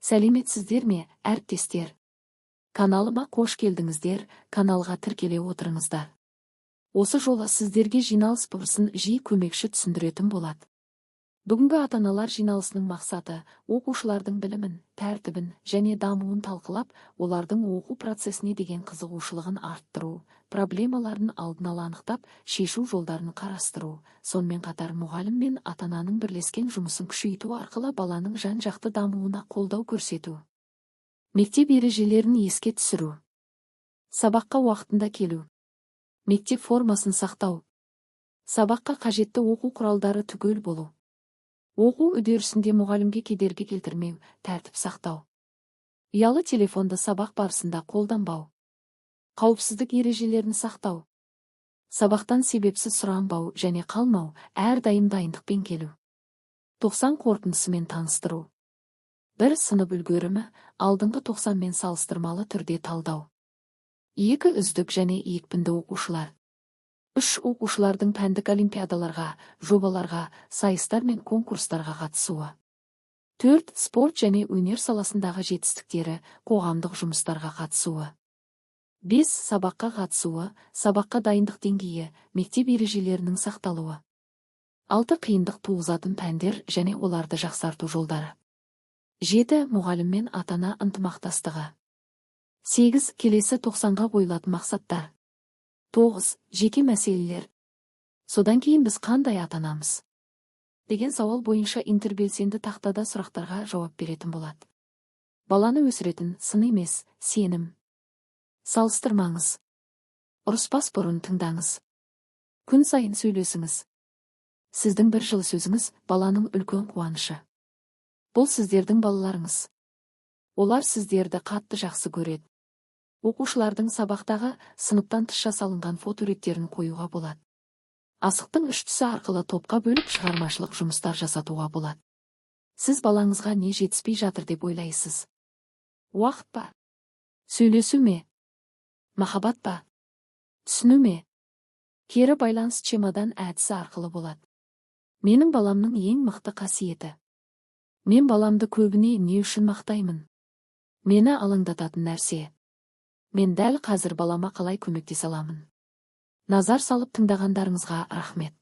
Сәлеметсіздер ме, әріптестер? Каналыма қош келдіңіздер, каналға тіркеле отырыңыздар. Осы жолы сіздерге жиналыс барысын жиі көмекші түсіндіретін болады. Бүгінгі ата-аналар жиналысының мақсаты оқушылардың білімін, тәртібін және дамуын талқылап, олардың оқу процесіне деген қызығушылығын арттыру, проблемаларын алдын ала анықтап, шешу жолдарын қарастыру, сонымен қатар мұғалім мен ата-ананың бірлескен жұмысын күшейту арқылы баланың жан-жақты дамуына қолдау көрсету. Мектеп ережелерін еске түсіру. Сабаққа уақытында келу. Мектеп формасын сақтау. Сабаққа қажетті оқу құралдары түгел болу. Оқу үдерісінде мұғалімге кедергі келтірмеу, тәртіп сақтау. Ұялы телефонды сабақ барысында қолданбау. Қауіпсіздік ережелерін сақтау. Сабақтан себепсіз сұранбау және қалмау, әрдайым дайындықпен келу. 90 қорытындысымен таныстыру. Бір сынып үлгерімі, алдыңғы 90-мен салыстырмалы түрде талдау. 2 үздік және екпінді оқушылар. 3 оқушылардың пәндік олимпиадаларға, жобаларға, сайыстар мен конкурстарға қатысуы. 4 спорт және өнер саласындағы жетістіктері, қоғамдық жұмыстарға қатысуы. 5 сабаққа қатысуы, сабаққа дайындық деңгейі, мектеп ережелерінің сақталуы. 6 қиындық туғызатын пәндер және оларды жақсарту жолдары. 7 мұғалім мен ата-ана ынтымақтастығы. 8 келесі 90-ға қойылатын мақсаттар. 9 жеке мәселелер. Содан кейін біз қандай ата-анамыз? Деген сауал бойынша интербелсенді тақтада сұрақтарға жауап беретін болады. Баланы өсіретін сын емес, сенім. Салыстырмаңыз. Ұрыспас бұрын тыңдаңыз. Күн сайын сөйлесіңіз. Сіздің бір жылы сөзіңіз баланың үлкен қуанышы. Бұл сіздердің балаларыңыз. Олар сіздерді қатты жақсы көреді. Оқушылардың сабақтағы сыныптан тыс жасалынған фотореттерін қоюға болады. Асықтың 3 түсі арқылы топқа бөліп шығармашылық жұмыстар жасатуға болады. Сіз балаңызға не жетіспей жатыр деп ойлайсыз? Уақыт па? Сөйлесу ме? Махаббат па? Түсіну ме? Кері байланыс чемодан әдісі арқылы болады. Менің баламның ең мықты қасиеті. Мен баламды көбіне не үшін мақтаймын? Мені алаңдататын нәрсе. Мен дәл қазір балама қалай көмектесе аламын? Назар салып тыңдағандарыңызға рахмет.